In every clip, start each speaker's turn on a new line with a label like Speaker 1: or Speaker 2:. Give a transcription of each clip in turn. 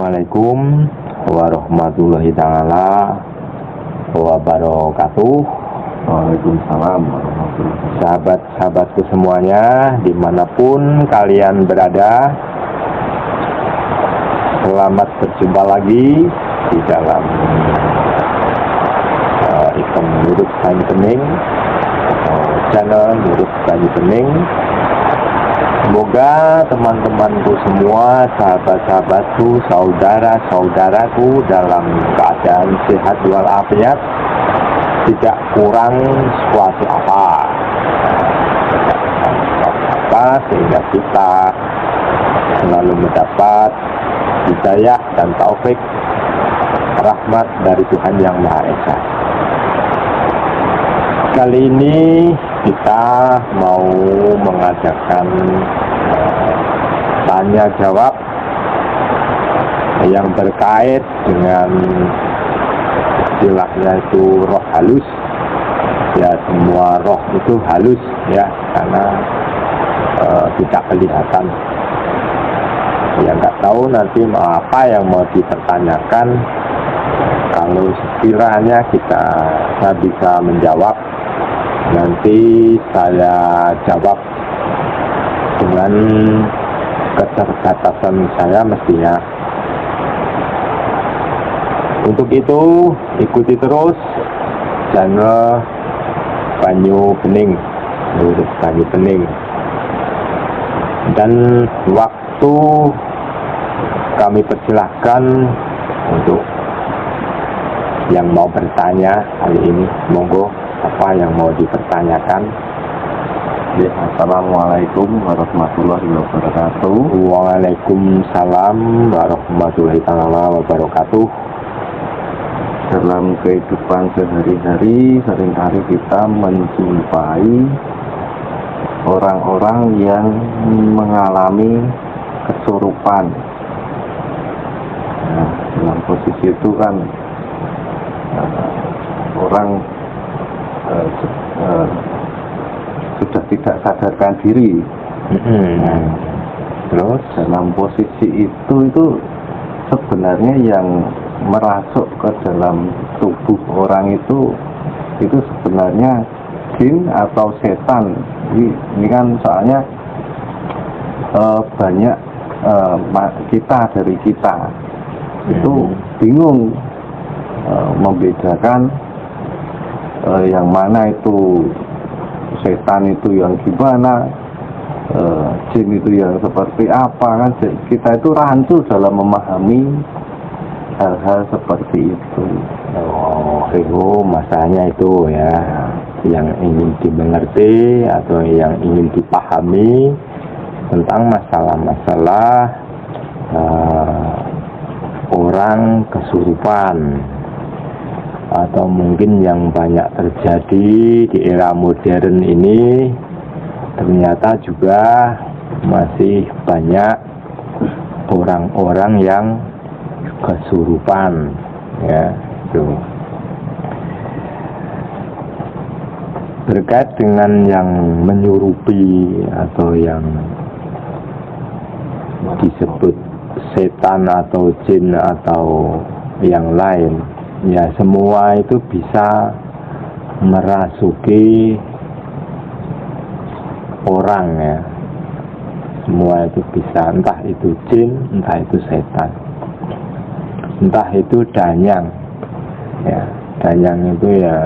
Speaker 1: Assalamualaikum warahmatullahi ta'ala wabarakatuh.
Speaker 2: Waalaikumsalam warahmatullahi wabarakatuh.
Speaker 1: Sahabat-sahabatku semuanya, dimanapun kalian berada, selamat berjumpa lagi di dalam ikon Nurut Banyu Bening, channel Nurut Banyu Bening. Semoga teman-temanku semua, sahabat-sahabatku, saudara-saudaraku dalam keadaan sehat walafiat, tidak kurang suatu apa, sehingga kita selalu mendapat hidayah dan taufik rahmat dari Tuhan Yang Maha Esa. Kali ini kita mau mengadakan tanya jawab yang berkait dengan istilahnya itu roh halus. Ya, semua roh itu halus ya, karena tidak kelihatan. Ya, nggak tahu nanti apa yang mau dipertanyakan. Kalau sekiranya saya bisa menjawab, nanti saya jawab dengan keterbatasan saya mestinya. Untuk itu, ikuti terus channel Banyu Bening, Nurut Banyu Bening. Dan waktu kami persilahkan untuk yang mau bertanya kali ini, monggo, apa yang mau dipertanyakan.
Speaker 2: Ya, Assalamualaikum warahmatullahi wabarakatuh.
Speaker 1: Waalaikumsalam warahmatullahi wabarakatuh.
Speaker 2: Dalam kehidupan sehari-hari, seringkali kita menjumpai orang-orang yang mengalami kesurupan. Nah, dalam posisi itu kan orang sudah tidak sadarkan diri.
Speaker 1: Terus
Speaker 2: dalam posisi itu sebenarnya yang merasuk ke dalam tubuh orang itu sebenarnya jin atau setan. Ini kan soalnya banyak dari kita itu bingung membedakan yang mana itu setan, itu yang gimana, jin itu yang seperti apa. Kan kita itu rancu dalam memahami hal-hal seperti itu.
Speaker 1: Itu masalahnya itu ya, yang ingin dimengerti atau yang ingin dipahami tentang masalah-masalah orang kesurupan, atau mungkin yang banyak terjadi di era modern ini. Ternyata juga masih banyak orang-orang yang kesurupan ya. Tuh. Berkait dengan yang menyurupi atau yang disebut setan atau jin atau yang lain, ya semua itu bisa merasuki orang ya. Semua itu bisa, entah itu jin, entah itu setan, entah itu danyang ya. Danyang itu ya,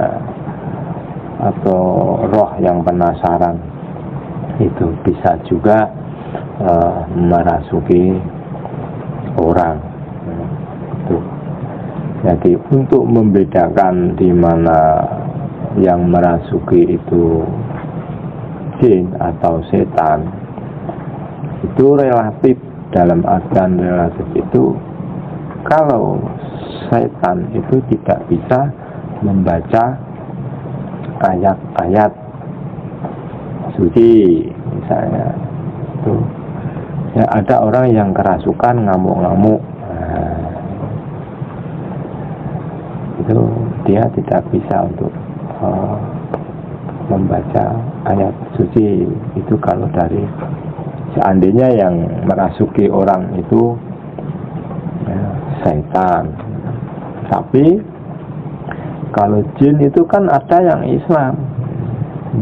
Speaker 1: atau roh yang penasaran, itu bisa juga merasuki orang. Jadi untuk membedakan di mana yang merasuki itu jin atau setan, itu relatif. Dalam artian relatif itu, kalau setan itu tidak bisa membaca ayat-ayat suci misalnya, itu ya, ada orang yang kerasukan ngamuk-ngamuk, itu dia tidak bisa untuk membaca ayat suci. Itu kalau dari seandainya yang merasuki orang itu ya, setan. Tapi kalau jin itu kan ada yang Islam.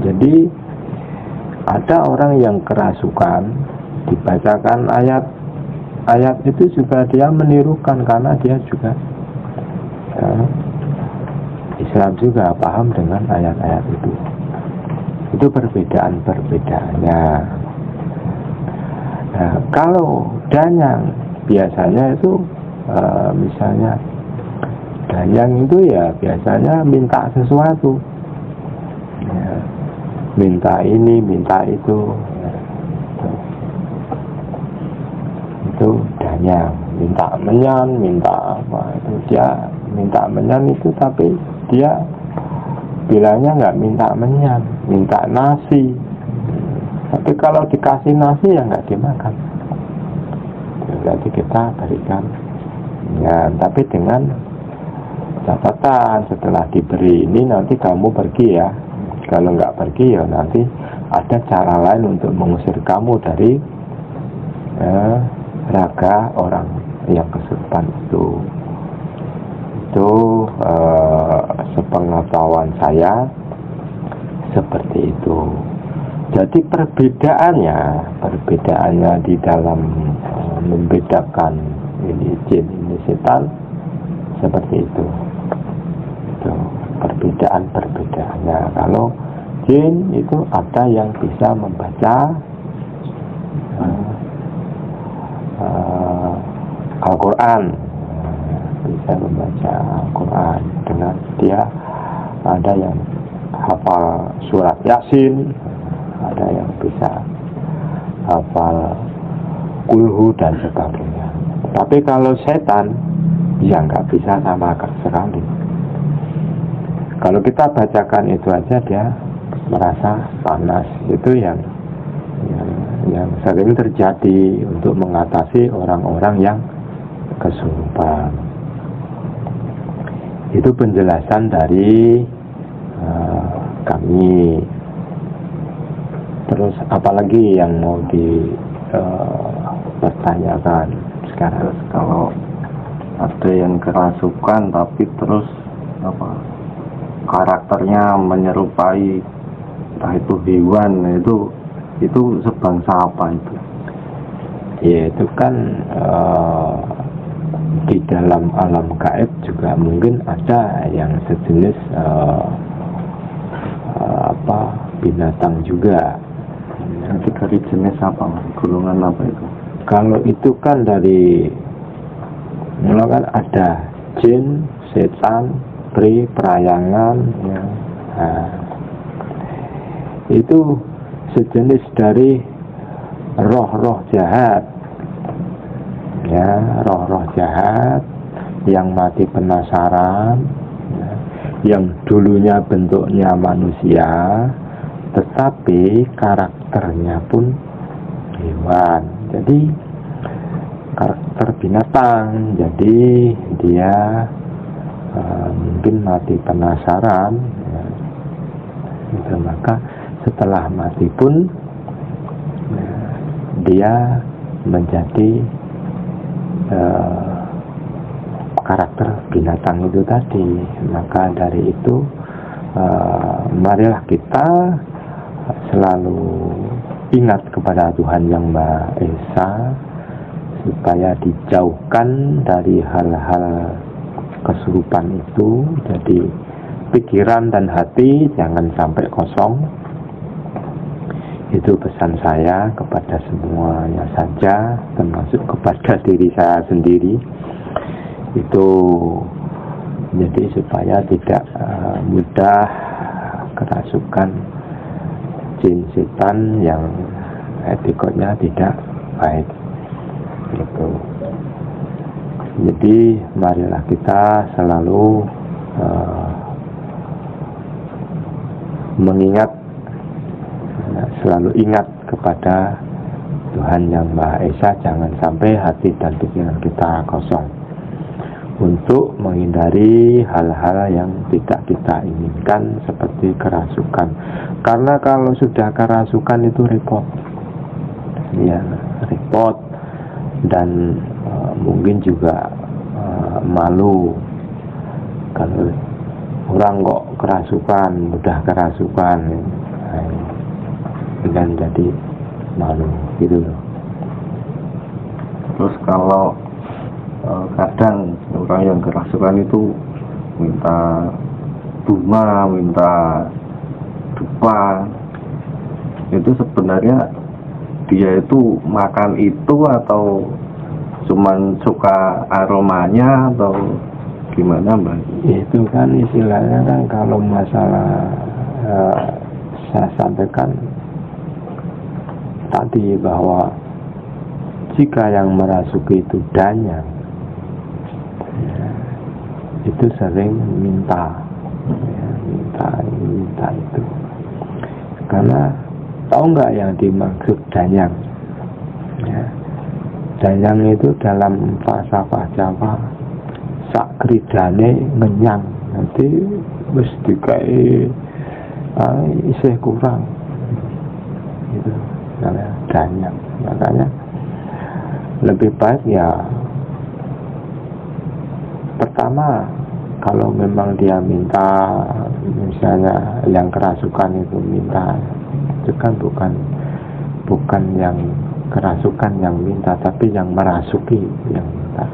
Speaker 1: Jadi ada orang yang kerasukan, dibacakan ayat itu juga dia menirukan, karena dia juga Islam juga paham dengan ayat-ayat itu. Itu perbedaan-perbedaannya. Nah, kalau danyang biasanya itu misalnya danyang itu ya biasanya minta sesuatu, ya, minta ini, minta itu, ya, itu danyang. Minta menyan, minta apa itu, dia minta menyan itu, tapi dia bilangnya nggak minta menyan, minta nasi. Tapi kalau dikasih nasi ya nggak dimakan. Berarti kita berikan ya, tapi dengan catatan, setelah diberi ini nanti kamu pergi ya. Kalau nggak pergi ya nanti ada cara lain untuk mengusir kamu dari raga orang yang kesurupan itu. Itu sepengetahuan saya seperti itu. Jadi perbedaannya di dalam membedakan ini jin, ini setan, seperti itu. Itu perbedaannya. Kalau jin itu ada yang bisa membaca Al-Quran, bisa membaca Al-Quran dengan dia, ada yang hafal surat Yasin, ada yang bisa hafal kulhu dan sebagainya. Tapi kalau setan ya nggak bisa sama sekali. Kalau kita bacakan itu aja dia merasa panas. Itu yang sering terjadi untuk mengatasi orang-orang yang kesurupan. Itu penjelasan dari kami. Terus apalagi yang mau dipertanyakan sekarang?
Speaker 2: Kalau ada yang kerasukan tapi terus karakternya menyerupai entah itu hewan, itu sebangsa apa itu?
Speaker 1: Ya itu kan di dalam alam gaib juga mungkin ada yang sejenis binatang juga.
Speaker 2: Itu dari jenis apa? Golongan apa itu?
Speaker 1: Kalau itu kan dari kan ada jin, setan, pri, perayangan, ya. Nah, itu sejenis dari roh-roh jahat, ya, roh-roh jahat yang mati penasaran, ya, yang dulunya bentuknya manusia tetapi karakternya pun hewan. Jadi karakter binatang. Jadi dia mungkin mati penasaran, ya. Gitu, maka setelah mati pun ya, dia menjadi karakter binatang itu tadi. Maka dari itu marilah kita selalu ingat kepada Tuhan Yang Maha Esa, supaya dijauhkan dari hal-hal kesurupan itu. Jadi pikiran dan hati jangan sampai kosong. Itu pesan saya kepada semuanya saja, termasuk kepada diri saya sendiri. Itu jadi supaya tidak mudah kerasukan jin setan yang etikotnya tidak baik. Gitu. Jadi marilah kita selalu selalu ingat kepada Tuhan Yang Maha Esa. Jangan sampai hati dan pikiran kita kosong untuk menghindari hal-hal yang tidak kita inginkan seperti kerasukan. Karena kalau sudah kerasukan itu repot, ya repot, dan mungkin juga malu. Kalau orang kok kerasukan, mudah kerasukan, dan jadi malu gitu loh.
Speaker 2: Terus kalau kadang orang yang kerasukan itu minta bunga, minta dupa, itu sebenarnya dia itu makan itu atau cuman suka aromanya atau gimana Mbak?
Speaker 1: Itu kan istilahnya kan kalau masalah saya sampaikan tadi bahwa jika yang merasuki itu danyang, itu sering minta itu. Karena tahu nggak yang dimaksud danyang? Ya. Danyang itu dalam falsafah Jawa sakridane ngenyang, nanti wis dikai isih kurang. Itu namanya danyang. Makanya lebih baik ya pertama, kalau memang dia minta, misalnya yang kerasukan itu minta, itu kan bukan yang kerasukan yang minta, tapi yang merasuki yang minta.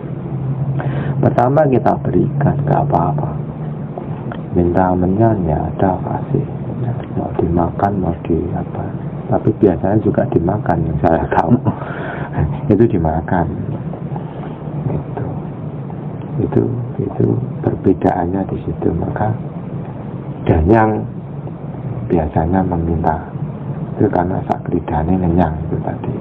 Speaker 1: Pertama kita berikan, nggak apa-apa. Minta menyan ya ada kasih, mau dimakan mau di apa, tapi biasanya juga dimakan yang saya tahu. Itu dimakan. Itu perbedaannya di situ. Maka danyang biasanya meminta, itu karena sakridane ngenyang itu tadi.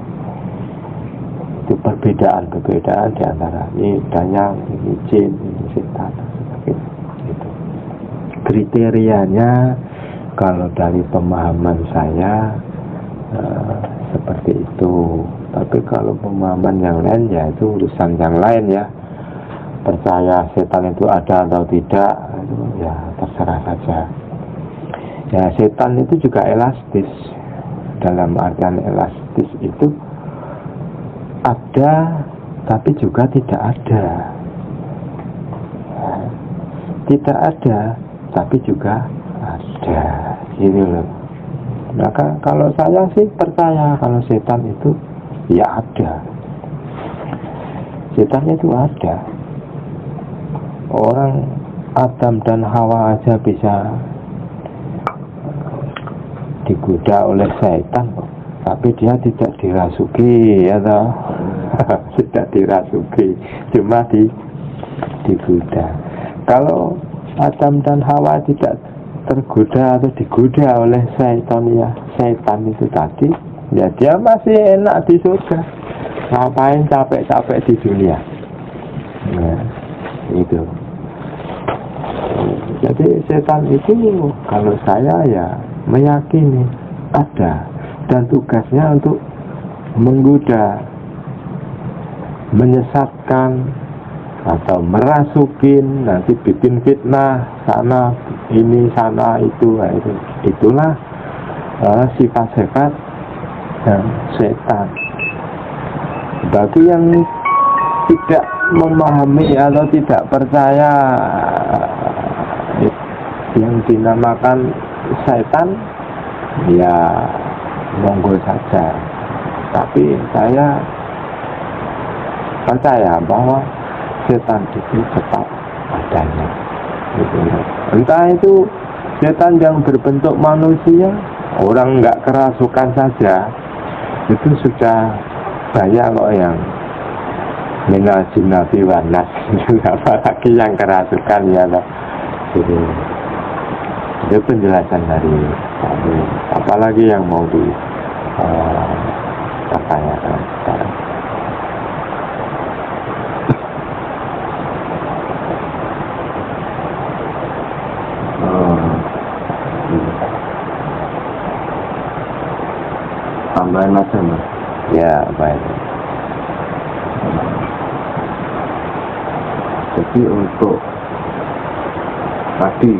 Speaker 1: Itu perbedaan di antara ini danyang, ini jin, ini setan, gitu. Kriterianya kalau dari pemahaman saya seperti itu. Tapi kalau pemahaman yang lain ya itu urusan yang lain ya. Percaya setan itu ada atau tidak, itu ya terserah saja. Ya setan itu juga elastis. Dalam artian elastis itu ada tapi juga tidak ada. Tidak ada tapi juga ada. Gitu loh. Maka kalau saya sih percaya kalau setan itu ya ada. Setan itu ada. Orang Adam dan Hawa aja bisa digoda oleh setan, tapi dia tidak dirasuki, ya toh. Tidak dirasuki, cuma digoda. Kalau Adam dan Hawa tidak tergoda atau digoda oleh setan itu tadi, ya dia masih enak di surga. Ngapain capek-capek di dunia? Nah, itu. Jadi setan itu kalau saya ya meyakini ada, dan tugasnya untuk menggoda, menyesatkan atau merasukin, nanti bikin fitnah sana ini sana itu. Nah, itulah sifat-sifat setan. Bagi yang tidak memahami atau tidak percaya yang dinamakan setan, ya monggo saja. Tapi saya percaya bahwa setan itu tetap adanya. Entah itu setan yang berbentuk manusia, orang nggak kerasukan saja, itu sudah banyak kok yang minal jinnati wan nas. Apalagi yang kerasukan ya loh. Jadi itu penjelasan dari kami. Apalagi yang mau dipertanyakan sekarang.
Speaker 2: Tambahan aja Mas.
Speaker 1: Ya baik.
Speaker 2: Jadi untuk tadi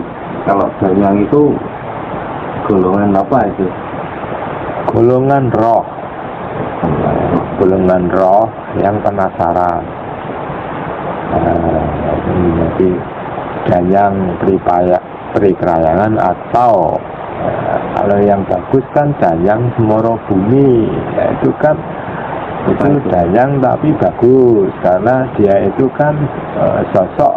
Speaker 2: kalau danyang itu golongan apa itu?
Speaker 1: Golongan roh. Golongan roh yang penasaran. Jadi dayang Prikrayangan atau kalau yang bagus kan dayang Semoro Bumi, itu kan itu dayang tapi bagus karena dia itu kan sosok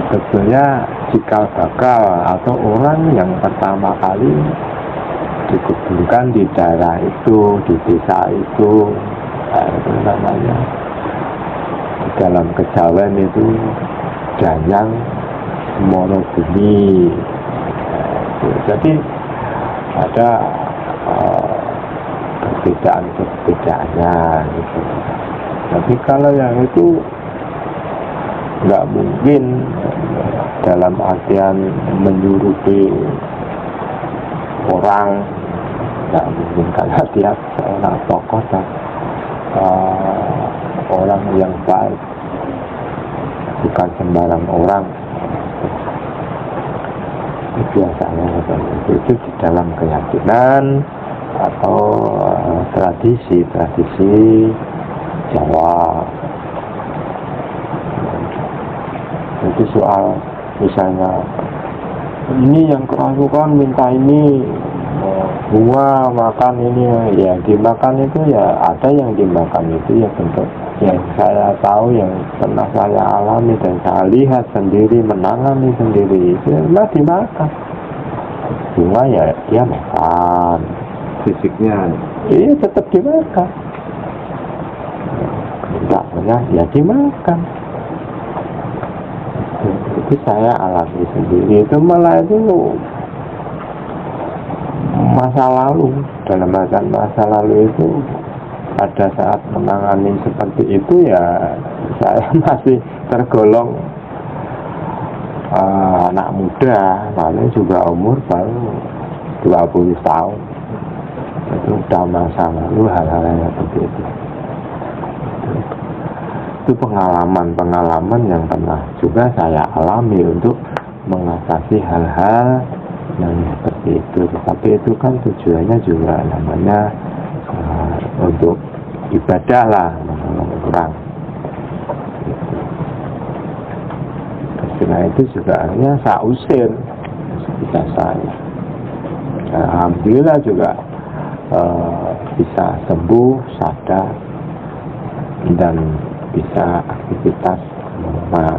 Speaker 1: sebetulnya cikal bakal atau orang yang pertama kali dikuburkan di daerah itu, di desa itu, itu namanya di dalam kejawen itu dayang Semoro Bumi. Jadi ada perbedaan-perbedaannya gitu. Tapi kalau yang itu nggak mungkin dalam artian menyurupi orang, nggak mungkin karena dia seorang tokoh dan orang yang baik, bukan sembarang orang. Biasanya itu di dalam keyakinan atau tradisi Jawa. Itu soal misalnya ini yang kerasukan minta ini bunga makan ini, ya dimakan itu ya ada yang dimakan itu ya bentuk yang saya tahu, yang pernah saya alami dan saya lihat sendiri, menangani sendiri, itu memang dimakan. Bunga ya dia makan,
Speaker 2: fisiknya
Speaker 1: iya tetap dimakan. Enggaknya ya dimakan. Itu saya alami sendiri. Itu malah itu masa lalu, dalam masa lalu itu pada saat menangani seperti itu ya saya masih tergolong anak muda, paling juga umur baru 20 tahun. Itu udah masa lalu hal-hal yang seperti itu. Itu pengalaman yang pernah juga saya alami untuk mengatasi hal-hal yang seperti itu. Tapi itu kan tujuannya juga namanya untuk ibadah lah, menolong orang. Setelah itu juga akhirnya saya usir bisa saya. Alhamdulillah juga bisa sembuh, sadar, dan bisa aktivitas normal.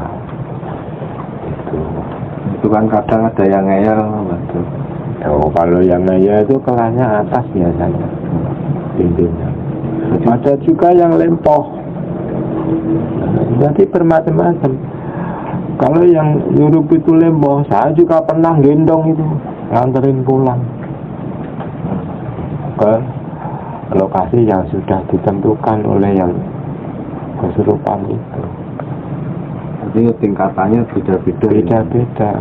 Speaker 2: Itu kan kadang ada yang ngeyel, betul.
Speaker 1: Kalau yang ngeyel itu kelasnya atas biasanya, pimpinnya. Ada juga yang lempoh. Jadi bermacam-macam. Kalau yang nyuruh itu lempoh, saya juga pernah gendong itu, nganterin pulang ke lokasi yang sudah ditentukan oleh yang kesurupan itu.
Speaker 2: Jadi tingkatannya beda-beda.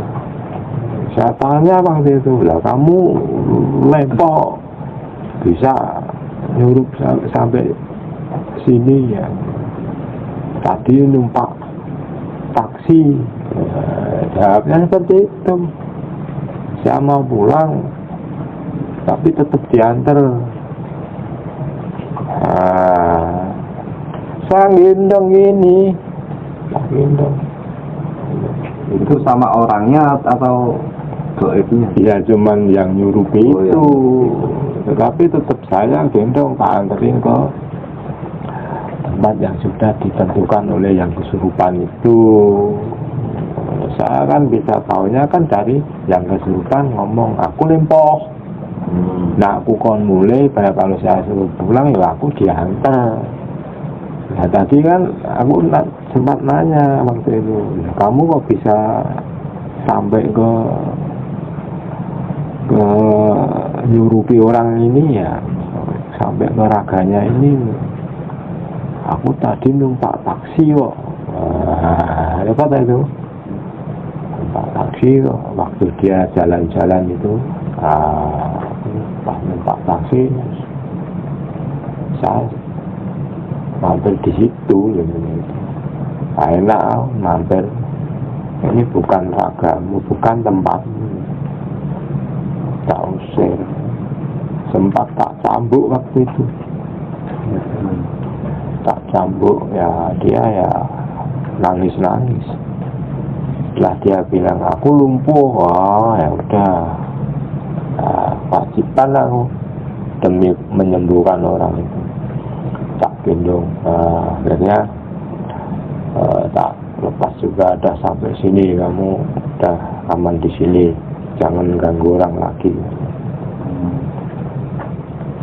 Speaker 1: Saya tanya waktu itu, lah kamu lempoh bisa nyuruh sampai sini ya? Tadi numpak taksi. Jawabnya seperti itu. Saya mau pulang, tapi tetap diantar. Saya gendong ini, gendong.
Speaker 2: Itu sama orangnya atau gaibnya?
Speaker 1: Ya cuman yang nyuruh itu.
Speaker 2: Yang...
Speaker 1: Tetapi tetap saya gendong, tak anterin ke tempat yang sudah ditentukan oleh yang kesurupan itu. Saya kan bisa tahunya kan dari yang kesurupan ngomong, aku lempoh. Nah aku kon mulai, kalau saya suruh pulang ya aku diantar. Nah tadi kan aku sempat nanya waktu itu, kamu kok bisa sampai ke nyurupi orang ini ya, sampai ke raganya ini. Aku tadi numpak taksi kok. Apa itu? Numpak taksi kok. Waktu dia jalan-jalan itu, numpak taksi, saya mampir di situ, enak mampir. Ini bukan ragamu, bukan tempat. Tak usir. Sempat tak cambuk waktu itu. Tak cambuk ya, dia ya nangis-nangis. Setelah dia bilang aku lumpuh, wah ya udah, kewajiban aku demi menyembuhkan orang itu, tak gendong. Akhirnya tak lepas juga, ada sampai sini, kamu udah aman di sini, jangan ganggu orang lagi.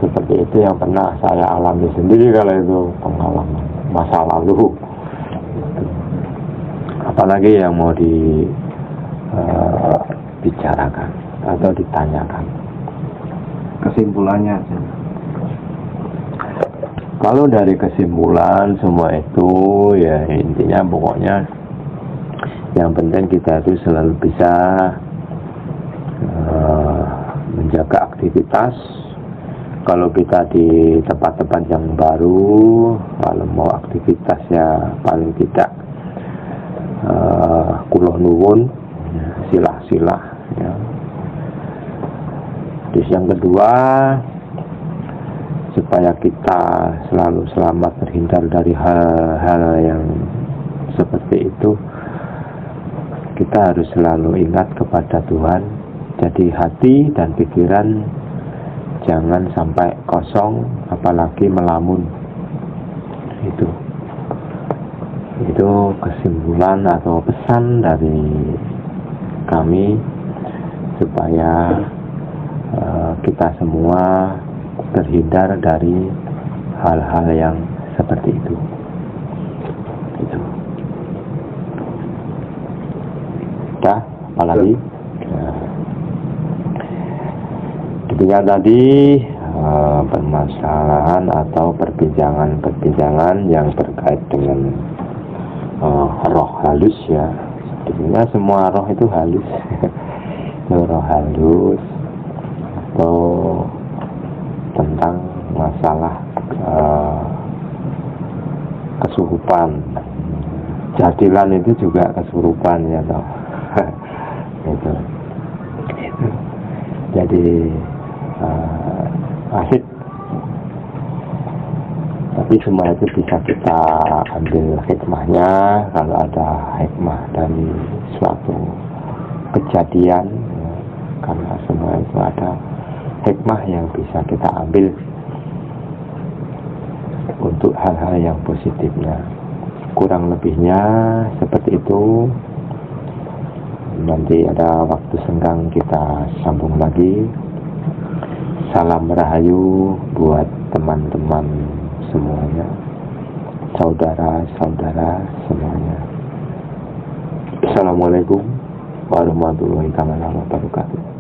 Speaker 1: Seperti itu yang pernah saya alami sendiri kalau itu pengalaman masa lalu. Apalagi yang mau dibicarakan atau ditanyakan?
Speaker 2: Kesimpulannya,
Speaker 1: kalau dari kesimpulan semua itu ya intinya pokoknya yang penting kita itu selalu bisa menjaga aktivitas. Kalau kita di tempat-tempat yang baru, kalau mau aktivitas ya paling tidak kula nuwun, silah-silah ya. Terus yang kedua, supaya kita selalu selamat terhindar dari hal-hal yang seperti itu, kita harus selalu ingat kepada Tuhan. Jadi hati dan pikiran jangan sampai kosong, apalagi melamun. Itu kesimpulan atau pesan dari kami, supaya kita semua terhindar dari hal-hal yang seperti itu. Udah, apalagi? Demikian tadi permasalahan atau perbincangan yang terkait dengan roh halus ya. Sebenarnya semua roh itu halus. Roh halus atau tentang masalah kesurupan. Jadilan itu juga kesurupan ya toh. Itu. Jadi asik, tapi semua itu bisa kita ambil hikmahnya. Kalau ada hikmah dari suatu kejadian ya, karena semua itu ada hikmah yang bisa kita ambil untuk hal-hal yang positifnya. Kurang lebihnya seperti itu. Nanti ada waktu senggang kita sambung lagi. Salam rahayu buat teman-teman semuanya, saudara-saudara semuanya. Assalamualaikum warahmatullahi wabarakatuh.